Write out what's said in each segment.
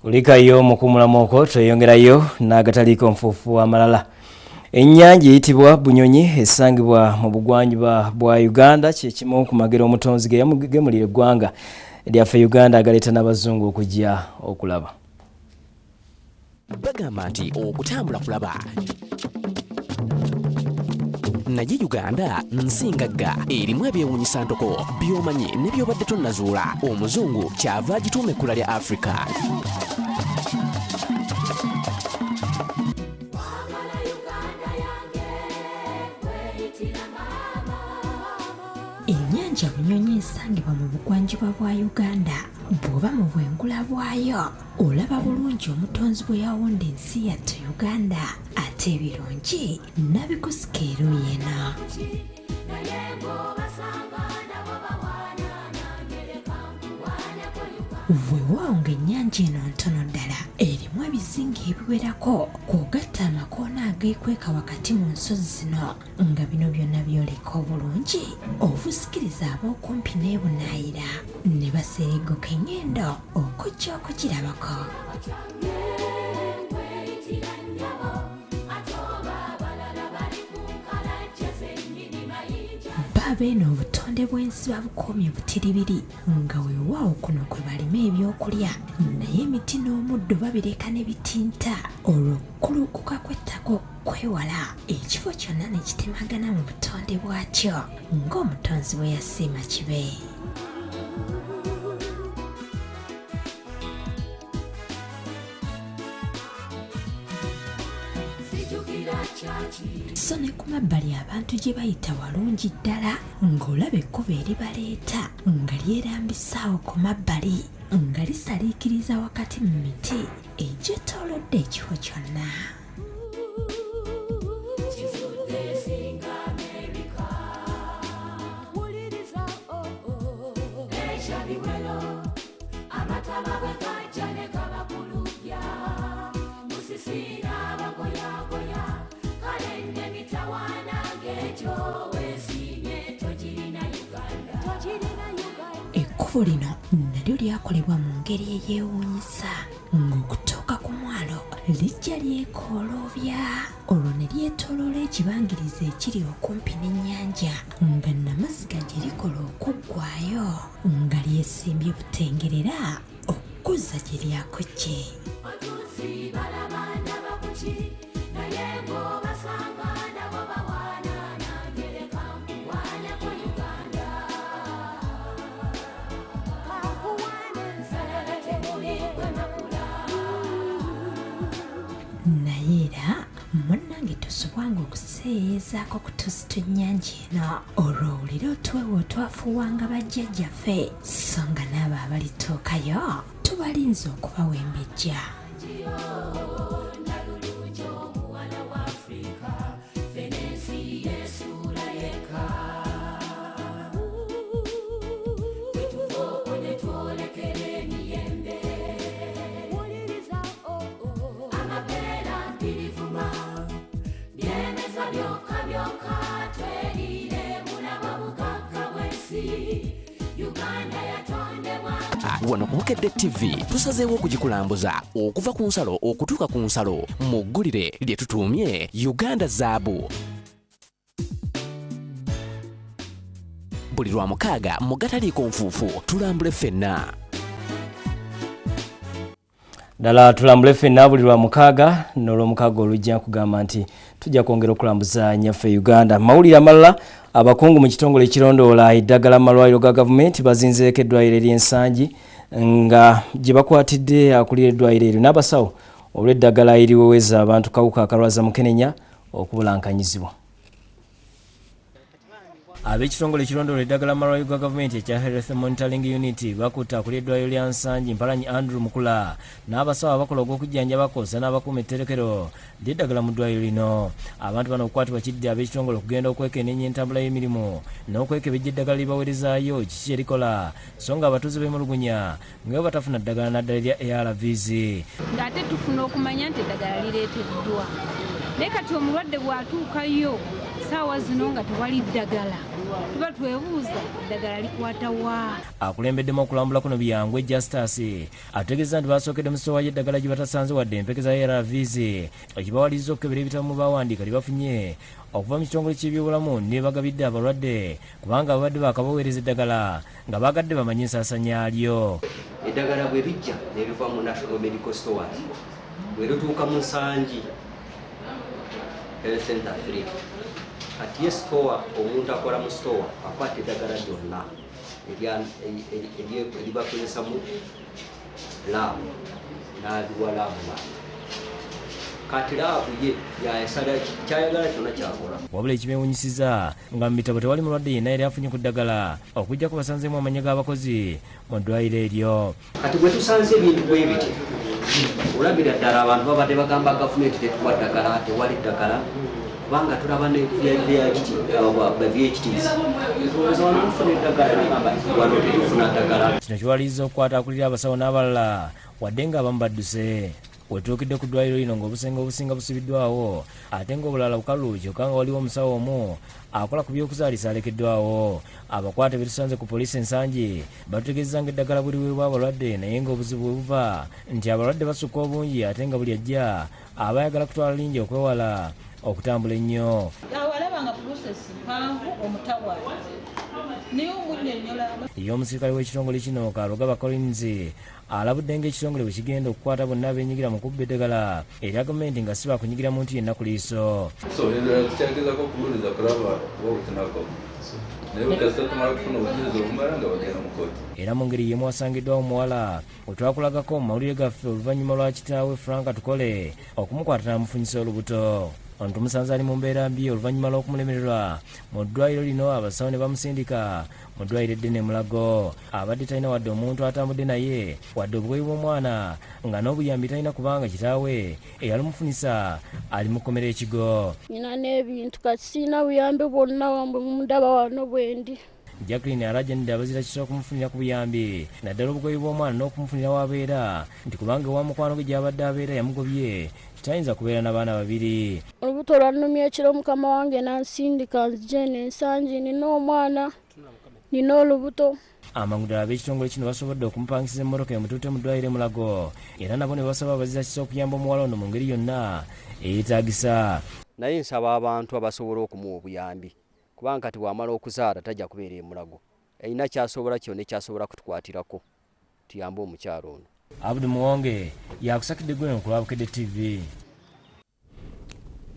Ulikayo mukumula moko tweyongerayo n'agataliko nfuufu amalala. Ennyanja eyitibwa Bunyonyi esangibwa mu bugwanjuba bwa Uganda kyekimu ku magero omutonzi gemulira eggwanga lyaffe Uganda agaleeta n'abazungu okujja okulaba. Bagamba nti okutambula kulaba. Naye Uganda nsingagga erimu ebyewuunyisa ntoko by'omanyi ne by'obadde tonnazuula omuzungu kyava agituuma ekkula lya Afrika. Ennyanja Bunyonyi esangibwa mu bugwanjuba bwa Uganda. Bw'oba mu bwengula bwayo olaba bulungi omutonzi bwe yawonda ensi yattu Uganda ate ebirungi nabikusika eruyena. Weewaawo ng'ennyanja eno ntono ddala erimu ebizinga ebiwerako kw'ogatta amakoona ageekweka wakati mu nsozi zino nga bino byonna byoleka obulungi obusikiriza ab'okumpi n'ebunaayira ne baseeregoka enngendo okujja okugirabako. Babeeno obutonde bw'ensi babukoomye butiribiri nga weewaawo kuno kwe balima ebyokulya naye emiti n'omuddo babireka ne bitinta olwo okukulukuka kw'ettaka kwewala ekifo kyonna ne kitemagana mu butonde bwakyo ng'omutonzi bwe yasiima kibe. So ne ku mabbali abantu gye bayita walungi ddala ng'olaba ekkubo eribaleeta nga lyerambisaawo ku mabbali nga lisaliikiriza wakati mu miti egyetoolodde ekifo kyonna. Ekkubo lino nalyo lyakolebwa mu ngeri eyeewuunyisa ng'okutuuka ku mwalo lijja lyekooloobya olwo ne lyetooloola ekibangirizi ekiri okumpi n'ennyanja nga Namaziga gye likola okuggwaayo nga lyesimbye butengerera okuzza gye lyakujje. Nayeera munnange tosobwanga okuseeyezaako kutuusi tw'ennyanja eno olwo owulire otuweewo otwafuuwanga bajjajjaffe so nga n'abo abalituukayo tubalinze okubawembejja. Wano ku Bukedde TV tusazeewo okugikulambuza okuva ku nsalo okutuuka ku nsalo mu ggulire lye tutuumye Uganda Zaabu. Buli lwa mukaaga mu gataliiko nfuufu tulambule ffenna. Ddala tulambule ffenna buli lwa mukaaga n'olw'omukaaga olujja kugamba nti tujja kwongera okulambuza nnyaffe Uganda. Mawulire amalala abakungu mu kitongole ekirondoola eddagala mu malwaliro ga gavumenti bazinzeeko eddwaliro ery'ensangi nga gye bakwatidde akulira eddwaliro eryo n'abasawo olw'eddagala eriweweza abantu kawuka akalwaza Mukenenya okubulankanyizibwa. Ab'ekitongole ekirondoola eddagala mu malwaliro ga gavumenti ekya Health Monitoring Unit bakutte akulira eddwaliro lya Nsangi Mpalanyi Andrew Mukula n'abasawo abakola ogw'okujjanjaba kosa n'abakuuma etterekero ly'eddagala mu ddwaliro lino. Abantu bano okukwatibwa kidde ab'ekitongole okugenda okwekenneenya entambula y'emirimu n'okwekebejja eddagala libaweerezaayo kiki erikola so nga abatuuze b'emulugunya nga batafuna ddagala naddala erya ARVs. Ng'ate tufuna okumanya nti eddagala lireeteddwa naye kati omulwadde bw'atuukayo essaawa zino nga tewali ddagala tuba twebuuza eddagala likwata wa. Akulembeddemu okulambula kuno Byangwe Justus ategeeza nti basookedde mu sitoowa y'eddagala gye batasanze wadde empekeza ya ARVs ekibawaliza okukebera ebitabo mu bawandiika lye bafunye okuva mu kitongole ky'ebyobulamu ne bagabidde abalwadde kubanga abalwadde baakabaweereza eddagala nga baagadde bamanye ensaasanya lyo. Eddagala bwe bijja ne biva mu National Medical Stores bwe lituuka mu Nsangi Health Center 3 kati ye store omuntu akola mu store akwata eddagala lyonna eribakozesa mu laabu n'aliwa laabu kati laabu ye yayasala kyayagala kyonna kyakola. Wabula ekibeewunyisiza nga mu bitabo tewali mulwadde yenna yali afunye ku ddagala okujjako basanzeemu amanya g'abakozi mu ddwaliro eryo. Kati bwe tusanze ebintu bwe biti olabira ddala abantu babadde bagamba gavumenti tetuwa ddagala tewali ddagala kubanga tulaba ne VHTs wano tufuna eddagala nagamba wano tetufuna ddagala. Kino kiwaliriza okukwata akulira abasawo n'abalala wadde nga abamu badduse. Wetuukidde ku ddwaliro lino ng'obusenge obusinga busibiddwawo ate ng'obulala bukalu kyokka nga waliwo omusawo omu akola ku by'okuzaalisa alekeddwawo. Abakwate be tusanze ku poliisi Ensangi batutegeeza nga eddagala buli weebwa abalwadde naye ng'obuzibu bwe buva nti abalwadde basukka obungi ate nga buli ajja aba ayagala kutwala lingi okwewala okutambula ennyo. Awalabanga process mpanvu omutawaana niyo omunnyonnyola. Ye omusirikale w'ekitongole kino Kalugaba Collins alabudde ng'ekitongole bwe kigenda okukwata bonna abeenyigira mu kubba eddagala erya gavumenti nga si bakunyigira muntu yenna ku liiso. Tukyagezako okubuuliza kulaba oba butinako naye butasa tumala kufuna obujulizi obumala nga bagenda mu kooti. Era mu ngeri y'emu wasangiddwawo omuwala otwakulagako mu mawulire gaffe oluvannyuma lwa kitaawe Frank Tukole okumukwata n'amufunyisa olubuto. Ono tumusanze ali mu mbeera mbi oluvannyuma lw'okumulemererwa mu ddwaliro lino abasawo ne bamusindika mu ddwaliro eddene Mulago. Abadde talina wadde omuntu atambudde naye wadde obugoyi bw'omwana nga n'obuyambi talina kubanga kitaawe eyalumufunisa ali mu kkomera ekigo. Nina n'ebintu kati sirina buyambi bwonna wambwe mundaba wano bwendi. Jacqueline alajjanidde abazira kisobola okumufunira ku buyambi naddala obugoyi bw'omwana n'okumufunira w'abeera nti kubanga ewa mukwano gwe gy'abadde abeera yamugobye kitayinza kubeera n'abaana babiri. Olubuto lwannumya ekiro mukama wange nansindika nzije n'Ensangi nina omwana nina olubuto. Amangu ddala ab'ekitongole kino basobodde okumupangisiza emmotoka emutuute mu ddwaliro e Mulago era nabo ne basaba abazira kisobola okuyamba omuwala ono mu ngeri yonna eyeetaagisa. Naye nsaba abantu abasobola okumuwa obuyambi kubanga kati wamala okuzaala tajja kubeera e Mulago erina kyasobola kyonna ekyasobola kutukwatirako tuyambe omukyalo ono. Abdu Muwonge yakusakidde Gwen ku Lwabukedde TV.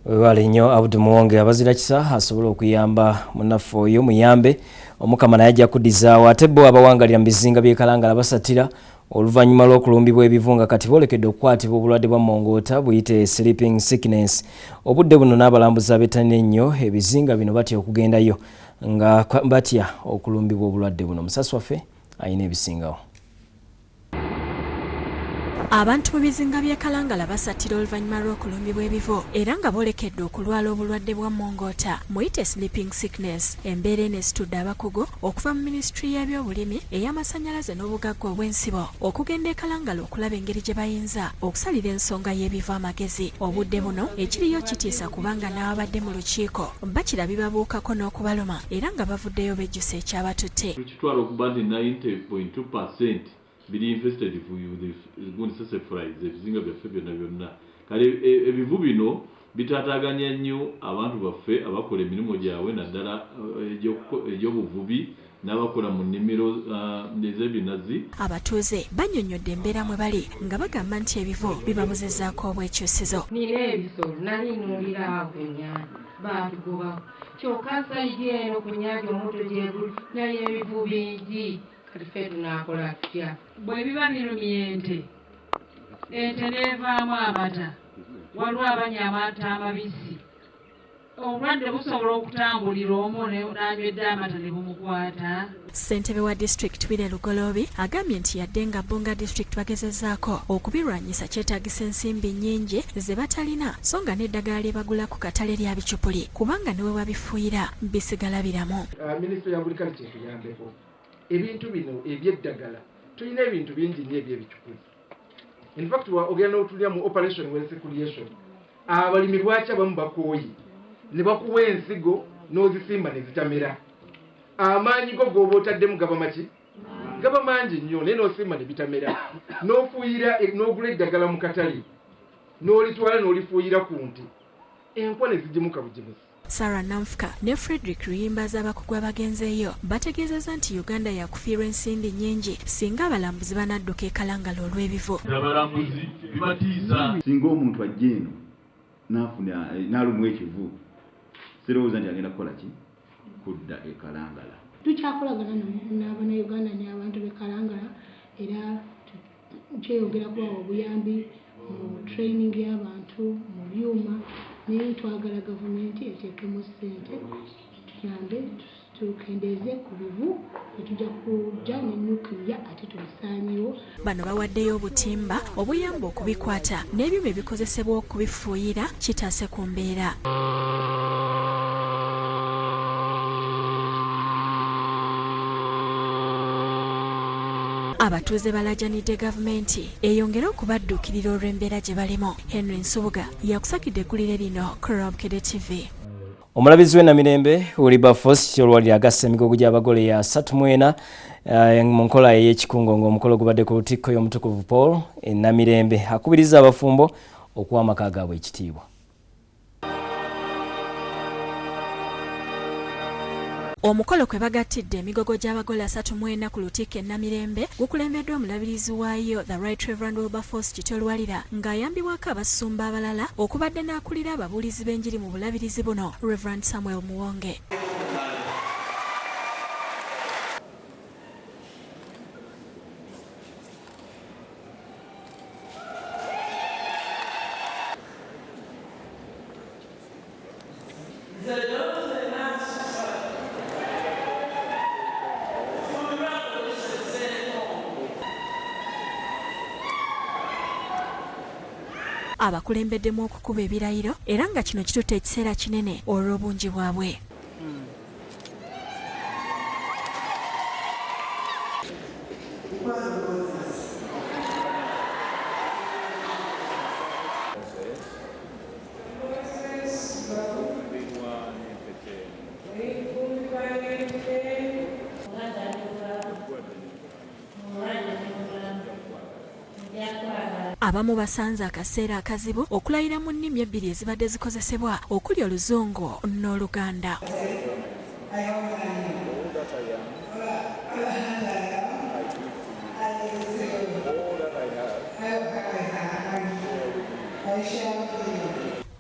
Wewale nnyo Abdu Muwonge abazira kisa asobola okuyamba munnaffe oyo muyambe omukama naye ajja kuddizaawo ate bo abawangalira mu bizinga by'e Kalangala basatira oluvannyuma lw'okulumbibwa ebivunga kati boolekedde okukwatibwa obulwadde bwa mongoota buyite sleeping sickness. Obudde buno n'abalambuzi abettanira ennyo ebizinga bino batya okugendayo nga batya okulumbibwa obulwadde buno. Musasi waffe ayina ebisingawo. Abantu mu bizinga by'e Kalangala basatira oluvannyuma lw'okulumbibwa ebivo era nga boolekedde okulwala obulwadde bwa mongoota muyite sleeping sickness. Embeera eno esitudde abakugu okuva mu minisitule y'ebyobulimi ey'amasannyalaze n'obugagga obw'ensibo okugenda e Kalangala okulaba engeri gye bayinza okusalira ensonga y'ebivo amagezi. Obudde buno ekiriyo kitiisa kubanga n'ababadde mu lukiiko bakira bibabuukako n'okubaluma era nga bavuddeyo bejjusa ekyabatutte. Tukitwala okuba nti 90.2% biri infested with gundi ebizinga byaffe byonna kale ebivu bino bitaataaganya nnyo abantu baffe abakola emirimu gyabwe naddala egy'obuvubi n'abakola mu nnimiro ez'ebinazi. Abatuuze bannyonnyodde embeera mwe bali nga bagamba nti ebivo bibabuzizzaako obwekyusizo. Nina ebisolo nali nuulira awo ku nnyanja baatugoba kyokka sayidi eno ku nnyanja omuto gyeguli naye ebivu bingi kati ffe tunaakola tutya. Bwe biba birumye ente neevaamu amata waliwo abanywa amata amabisi obulwadde busobola okutambulira omu n'anywedde amata ne bumukwata. Ssentebe wa disitulikiti Wile Lugoloobi agambye nti yadde nga Bunga disitulikiti bagezezzaako okubirwanyisa kyetaagisa ensimbi nnyingi ze batalina so nga n'eddagala lye bagula ku katale lya bicupuli kubanga ne we babifuuyira bisigala biramu. Minisitule ya Agriculture etuyambeko ebintu bino eby'eddagala tulina ebintu bingi nnyo eby'ebicupuli. In fact ogenda n'otulya mu operation w'ensecuriation abalimi lwaki abamu bakooye ne bakuwa ensigo n'ozisimba ne zitamera. Amaanyi go g'oba otaddemu gaba maki? Gaba mangi nnyo naye n'osimba ne bitamera. N'ofuuyira n'ogula eddagala mu katale. N'olitwala n'olifuuyira ku nti. Enkwa ne zigimuka bugimusi. Sarah Namfuka ne Frederick Ruyimbaza abakugu abagenzeeyo bategeezezza nti Uganda yakufiirwa ensimbi nnyingi singa abalambuzi banadduka ekalangala olw'ebivo. Abalambuzi bibatiisa. Singa omuntu ajja eno n'afuna n'alumwa ekivu sirowooza nti agenda kukola ki? Kudda ekalangala. Tukyakolagana n'Abannayuganda n'abantu b'ekalangala era kyeyongera kubawa obuyambi mu training y'abantu mu byuma naye twagala gavumenti eteekemu ssente tuyambe tukendeeze ku bivu etujja kujja ne nuclear ate tubisaanyewo. Bano bawaddeyo obutimba obuyamba okubikwata n'ebyuma ebikozesebwa okubifuuyira kitaase ku mbeera. Abatuuze balajanidde gavumenti eyongere okubadduukirira olw'embeera gye balimu. Henry Nsubuga yakusakidde eggulire lino ku Robkede TV. Omulabizi w'Namirembe Uliba Force olwalira agassa emigogo gy'abagole ya 34 mu nkola ey'ekikungo ng'omukolo gubadde ku lutikko y'omutukuvu Paul Namirembe akubiriza abafumbo okuwa amaka gaabwe ekitiibwa. Omukolo kwe bagattidde emigogo gy'abagole 34 ku lutikko Namirembe gukulembeddwa omulabirizi waayo the Right Reverend Wilberforce Kitolwalira ng'ayambibwako abasumba abalala okubadde n'akulira ababuulizi b'enjiri mu bulabirizi buno Reverend Samuel Muwonge. Abakulembeddemu okukuba ebirayiro era nga kino kitutte ekiseera kinene olw'obungi bwabwe. Abamu basanze akaseera akazibu okulayira mu nnimi ebbiri ezibadde zikozesebwa okuli Oluzungu n'Oluganda.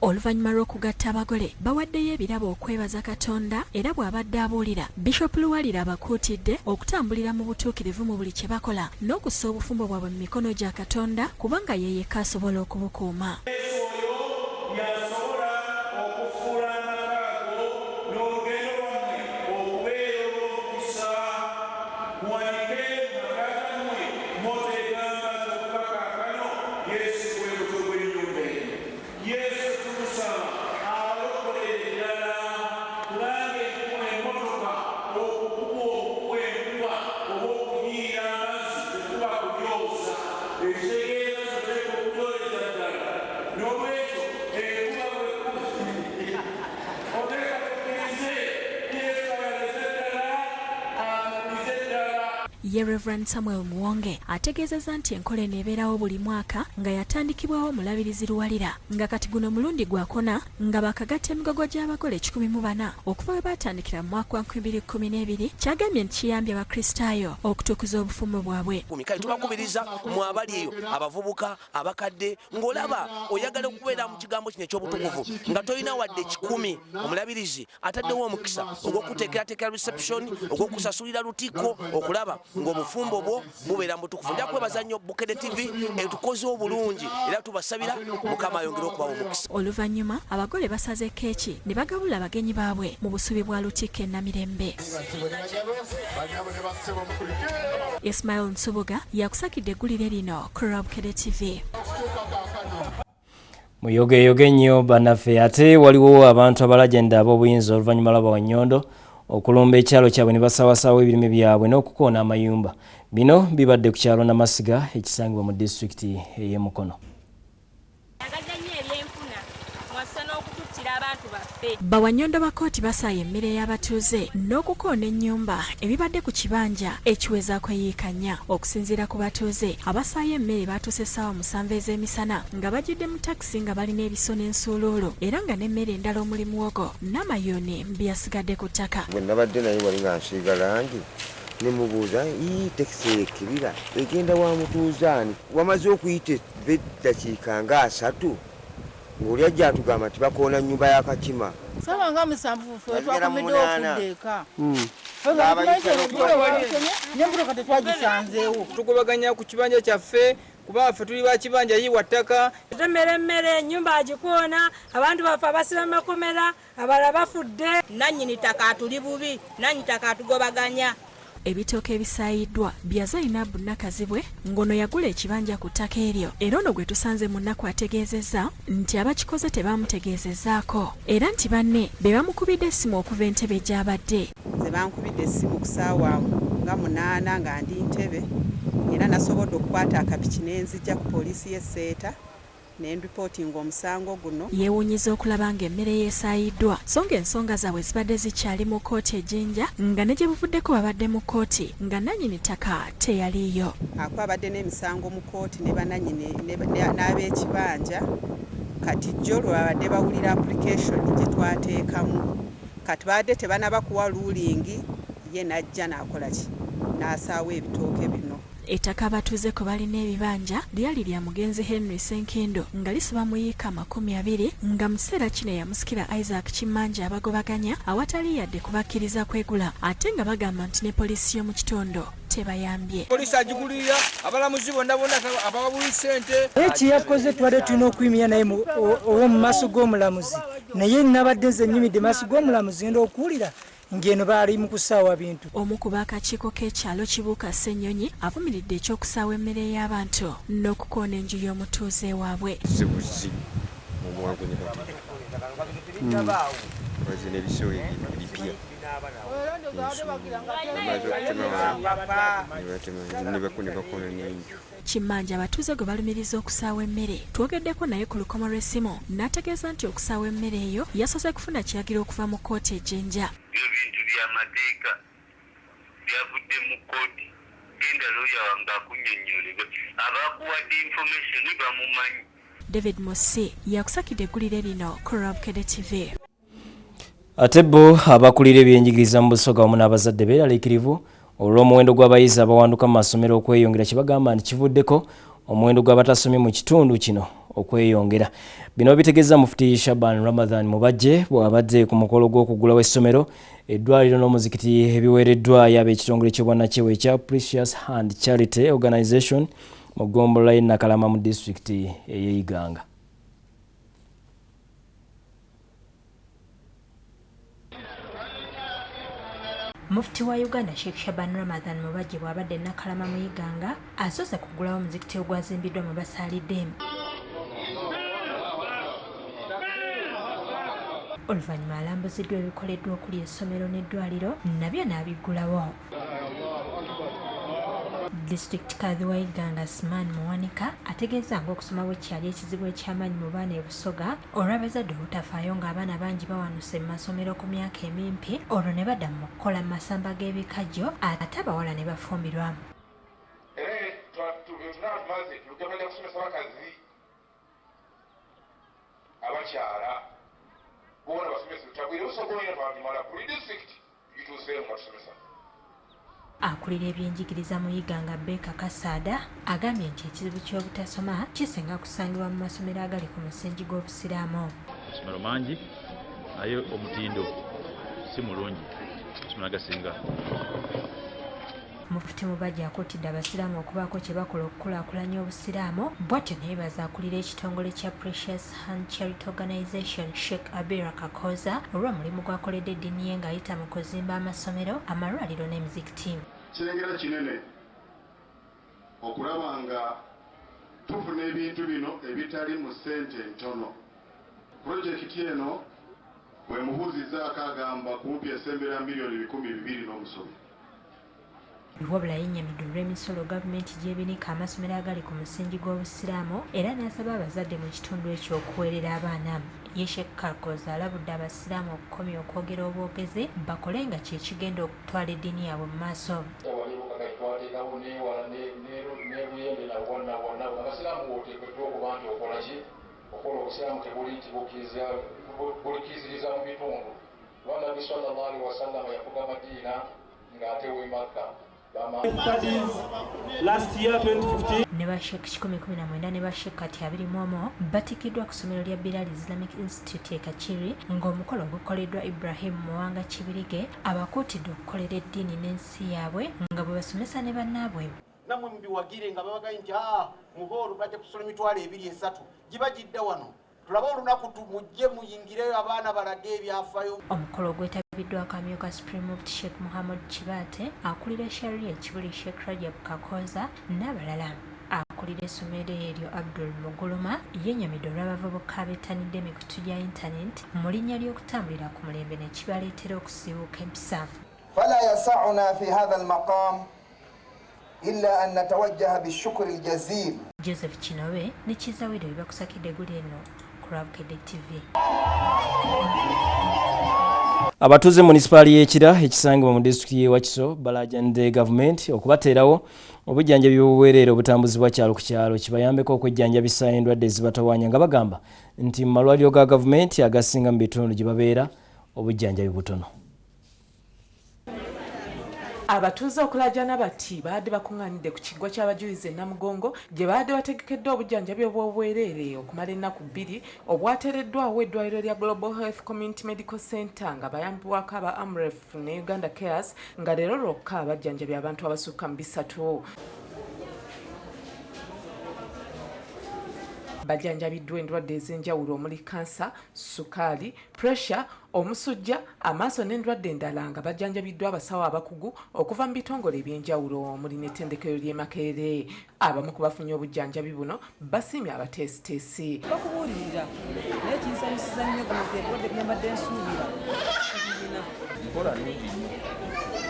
Oluvannyuma lw'okugatta abagole bawaddeyo ebirabo okwebaza Katonda era bw'abadde abuulira Bishop Luwalira abakuutidde okutambulira mu butuukirivu mu buli kye bakola n'okussa obufumbo bwabwe mu mikono gya Katonda kubanga ye yekka asobola okubukuuma. Ye Reverend Samuel Muwonge ategeezezza nti enkola eno ebeerawo buli mwaka nga yatandikibwawo omulabirizi Luwalira nga kati guno mulundi gwakona nga bakagatta emigogo gy'abagole 140 okuva we baatandikira mu mwaka wa 2012 kyagambye nti kiyambye abakristaayo okutukuza obufumbo bwabwe. Kale tubakubiriza mu abali eyo abavubuka abakadde ng'olaba oyagala okubeera mu kigambo kino eky'obutukuvu nga tolina wadde 10 omulabirizi ataddewo omukisa ogw'okuteekerateekera reception ogw'okusasulira lutikko okulaba ng'obufumbo bwo bubeera mutukuvu. Nja kwebaza nnyo Bukede TV etukoze obulungi era tubasabira Mukama ayongere okubawa omukisa. Oluvannyuma abagole basaze keeki ne bagabula abagenyi baabwe mu busubi bwa lutikko Namirembe. Ismail Nsubuga yakusakidde eggulire lino ku Bukede TV. Muyogeyoge nnyo bannaffe ate waliwo abantu abalagenda ab'obuyinza oluvannyuma lw'aba Wanyondo okulumba ekyalo kyabwe ne basaawasawo ebirime byabwe n'okukoona amayumba. Bino bibadde ku kyalo Namasiga ekisangibwa mu disitulikiti ey'e Mukono. Agadde nnyo ebyenfuna mwassa n'okututtira abantu baffe. baffe. Bawannyondo ba kkooti basaaye emmere y'abatuuze n'okukoona ennyumba ebibadde ku kibanja ekiwezaako eyiika 4 okusinziira ku batuuze abasaaye emmere baatuuse essaawa 7 ez'emisana nga bajjidde mu takisi nga balina ebiso n'ensuuluulu era nga n'emmere endala omuli muwogo n'amayuuni byasigadde ku ttaka. bwe nabadde naye wali nga nsiiga langi nemubuuza takisi ekibira egenda wa mutuuzaani wamaze okuyita eddakiika nga 3 ng'oli ajja atugamba nti bakoona nnyumba y'akakima saba nga 7 ffe twakomedde okudda eka nembutoka tetwagisanzeewo tugobaganya ku kibanja kyaffe kuba ffe tuli bakibanja yiwa ttaka temera emmere ennyumba agikoona abantu baffe abasiba makomera abalala bafudde nannyini ttaka atuli bubi nannyini ttaka atugobaganya. Ebitooke ebisaayiddwa byazalina bunnakazibwe ng'ono yagula ekibanja ku ttaka eryo era ono gwe tusanze mu nnaku ategeezezza nti abakikoze tebaamutegeezezzaako era nti banne be bamukubidde essimu okuva entebe gy'abadde. Nze bankubidde essimu ku ssaawa nga 8 nga ndi ntebe era nasobodde okukwata akapiki n'enzijja ku poliisi y'e Seeta n'enripootinga omusango guno. Yeewuunyiza okulaba ng'emmere yeesaayiddwa so ng'ensonga zaabwe zibadde zikyali mu kkooti ejjinja nga ne gye buvuddeko babadde mu kkooti nga nannyini ttaka teyaliiyo. Akwabadde n'emisango mu kkooti ne banannyini n'ab'ekibanja kati jjo lwe babadde bawulira application gye twateekamu kati babadde tebanaba kuwa ruulingi ye n'ajja n'akola ki n'asaawa ebitooke bino. Ettaka abatuuze ko balina ebibanja lyali lya mugenzi Henry Senkendo nga lisoba mu yiika 20 nga mu kiseera kino yamusikira Isaac Kimanja abagobaganya awatali yadde kubakkiriza kwegula ate nga bagamba nti ne poliisi y'omu kitundu tebayambye. Poliisi agigulirira abalamuzi bonna abawabuwi ssente. Eki yakoze twadde tulina okuyimira naye owo mu maaso g'omulamuzi naye nabadde nze nnyimidde maaso g'omulamuzi ngenda okuwulira ngeno baali mu kusaawa bintu. Omu ku baakakiiko k'ekyalo Kibuuka Ssennyonyi avumiridde ekyokusaawa emmere y'abantu n'okukoona enju y'omutuuze waabwe. Zibuzi mu muwango ne bazina ebiso ebipya ne bakoona n'enju. Kimanja abatuuze gwe balumiriza okusaawa emmere twogeddeko naye ku lukomo lw'essimu n'ategeeza nti okusaawa emmere eyo yasoose kufuna kiragiro okuva mu kkooti ejjinja. Ebintu by'amateeka byavudde mu kkooti genda looya wange akunnyonnyole abakuwadde information bamumanyi. David Mosi yakusakidde eggulire lino ku Rabkede TV. Ate bo abakulira ebyenjigiriza mu Busoga wamu n'abazadde beeraliikirivu olw'omuwendo gw'abayizi abawanduka mu masomero okweyongera kibagamba nti kivuddeko omuwendo gw'abatasomye mu kitundu kino okweyongera. Bino bitegeeza Mufti Shaban Ramadhan Mubajje bw'abadde ku mukolo gw'okugulawo essomero eddwaliro n'omuzikiti ebiweereddwayo ab'ekitongole ky'obwannakyewa ekya Precious Hand Charity Organization mu Gombola Nakalama mu disitulikiti ey'Iganga. Mufti wa Uganda Sheikh Shaban Ramadhan Mubajje bw'abadde Nakalama mu Iganga asoose kugulawo omuzikiti ogwazimbiddwa mu basaalidde. Oluvannyuma alambuziddwa ebikoleddwa okuli essomero n'eddwaliro nabyo n'abiggulawo. District Kadhi wa Iganga Asman Muwanika ategeeza ng'okusoma bwe kyali ekizibu eky'amaanyi mu baana e Busoga olw'abazadde obutafaayo ng'abaana bangi bawanuse mu masomero ku myaka emimpi olwo ne badda mu kukola mu masamba g'ebikajjo ate abawala ne bafumbirwamu. Abakyala bona basomesa tagwire busogonya twandimala kuli district ituuseemu basomesa. Akulira ebyenjigiriza mu Iganga Beka Kasada agambye nti ekizibu ky'obutasoma kisinga kusangibwa mu masomero agali ku musingi gw'obusiraamu. Amasomero mangi naye omutindo si mulungi amasomero agasinga. Mufti Mubajje akuutidde abasiraamu okubaako kye bakola okukulaakulanya obusiraamu bw'atyo ne yeebaza akulira ekitongole kya Precious Hand Charity Organization Sheikh Abira Kakoza olw'omulimu gw'akoledde eddiini ye ng'ayita mu kuzimba amasomero amalwaliro n'emizikiti. Kirengera kinene okulaba nga tufuna ebintu bino ebitali mu ssente ntono. Pulojekiti eno bwe mubuuzizaako agamba kumpi esembera miliyoni 200 n'omusomi. wabula yennyamidde olw'emisolo gavumenti gy'ebinika amasomero agali ku musingi gw'obusiraamu era n'asaba abazadde mu kitundu ekyo okuweerera abaana. Yeshek Kakoza alabudde abasiraamu okukomya okwogera obwogezi bakole nga kye kigenda okutwala eddiini yaabwe mu maaso. Abasiraamu b'oteekeddwa okuba nti okola ki? Okola obusiraamu tebulikiziriza mu bitundu. Nabbi sallallahu alaihi wasallam yafuga Madiina ng'ate w'e Makka. Last year 2015 ne bashek 1019 ne bashek kati 20 batikiddwa ku ssomero lya Bilal Islamic Institute e Kachiri ng'omukolo gukoleddwa Ibrahim Muwanga Kibirige abakuutidde okukolera eddiini n'ensi yaabwe nga bwe basomesa ne bannaabwe. namwe mubiwagire nga babagaye nti muba olubadde kusoma emitwalo 2-3 giba gidda wano tulaba olunaku tumujje muyingireyo abaana balage ebyafaayo. Omukolo gwetabiddwako amyuka Supreme Mufti Sheikh Muhammad Kibate akulira Sharia ekibuli Sheikh Rajab Kakoza n'abalala. Akulira essomero eryo Abdul Muguluma yennyamidde olw'abavubuka abettanidde emikutu gya intaneti mu linnya ly'okutambulira ku mulembe ne kibaleetera okusiiwuuka empisa. فلا يسعنا في هذا المقام إلا أن نتوجه بالشكر الجزيل. Joseph Chinowe ne Kizawiro bakusakidde guli eno ku Rabukedde TV. Abatuuze munisipaali y'Ekira ekisangibwa mu disitulikiti y'e Wakiso balaajanidde gavumenti okubateerawo obujjanjabi bw'obwereere obutambuzibwa kyalo ku kyalo kibayambeko okwejjanjabisa endwadde ezibatawaanya nga bagamba nti mu malwaliro ga gavumenti agasinga mu bitundu gye babeera obujjanjabi butono. Abatuuze okulajana bati baadde bakungaanidde ku kiggwa ky'abajulizi e Namugongo gye baadde bategekeddwa obujjanjabi obw'obwereere okumala ennaku 2 obwateereddwawo eddwaliro lya Global Health Community Medical Center nga bayambibwako aba Amref ne Uganda Cares nga leero lwokka bajjanjabye abantu abasukka mu 3. Bajjanjabiddwa endwadde ez'enjawulo omuli kansa, sukaali, pressure, omusujja, amaaso n'endwadde endala nga bajjanjabiddwa abasawo abakugu okuva mu bitongole eby'enjawulo omuli n'ettendekero ly'e Makerere. Abamu ku bafunye obujjanjabi buno basiimye abateesiteesi. Bakubuulirira naye kinsanyusiza nnyo gano endwadde byambadde nsuubira. Nkola nnungi nnyo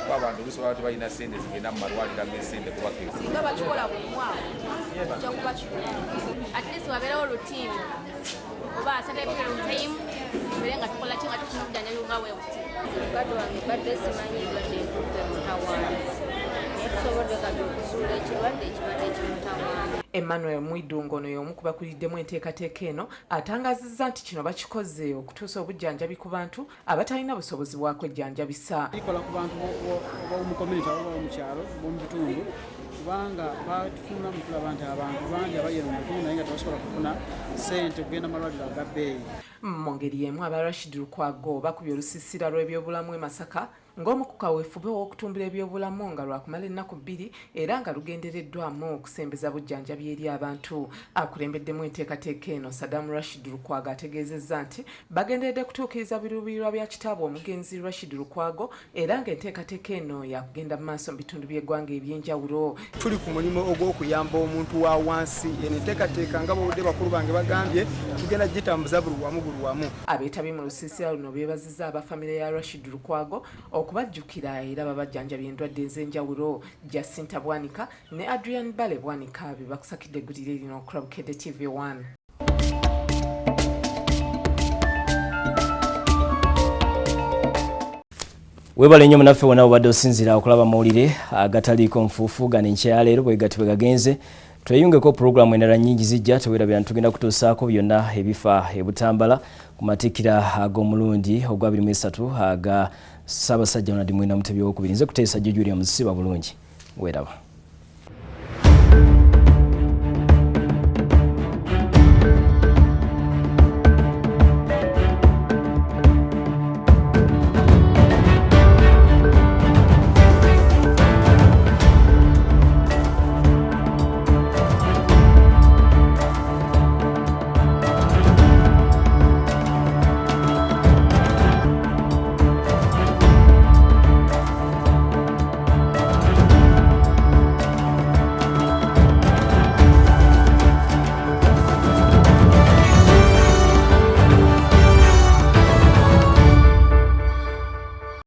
kuba abantu olusobola tebalina ssente zigenda mu malwaliro ag'essente kubakeza. Singa bakikola buli mwaka ojja kuba kirungi. At least wabeerawo rutiini oba asatebikira time tubeere nga tukola ki nga tufuna obujjanjabi nga weebuti. Mukadde wange badde simanyi endwadde entuufu emutawaana naye tusobodde kati okuzuula ekirwadde ekibadde kimutawaana. Emmanuel Mwidungo ono y'omu ku bakuliddemu enteekateeka eno atangazizza nti kino bakikoze okutuusa obujjanjabi ku bantu abatalina busobozi bwa kwejjanjabisa. Ikola ku bantu b'omu community oba mu kyalo b'omu bitundu kubanga batufuna mu kulaba nti abantu bangi abayera mu bitundu naye nga tebasobola kufuna ssente okugenda mu malwaliro aga bbeeyi. Mu ngeri y'emu aba Rashid Lukwago bakubye olusiisira lw'ebyobulamu e Masaka ng'omu ku kaweefube w'okutumbula ebyobulamu nga lwakumala ennaku 2 era nga lugendereddwamu okusembeza bujjanjabi eri abantu. Akulembeddemu enteekateeka eno Saddam Rashid Lukwago ategeezezza nti bagenderedde kutuukiriza biruubirirwa bya kitaabwe omugenzi Rashid Lukwago era ng'enteekateeka eno yakugenda mu maaso mu bitundu by'eggwanga eby'enjawulo. Tuli ku mulimu ogw'okuyamba omuntu wa wansi eno enteekateeka nga bawudde bakulu bange bagambye tugenda gitambuza buli wamu. Abeetabye mu lusiisira luno beebazizza abafamire ya Rashid Lukwago okubajjukira era babajjanjabya endwadde ez'enjawulo. Jacinta Bwanika ne Adrian Bale Bwanika be bakusakidde eggulire lino ku Rabukedde TV1. Webale nnyo munaffe wonna obadde osinzira okulaba mawulire agataliiko nfuufu gano enkya leero bwe gati bwe gagenze. Tweyungeko programu endala nnyingi zijja teweerabira ntugenda kutuusaako byonna ebifa e Butambala ku matikkira ag'omulundi ogwa 23 aga Ssaabasajja Ronald Mwina Mutebi II. Nze kuteesa Julius Musiba bulungi weeraba.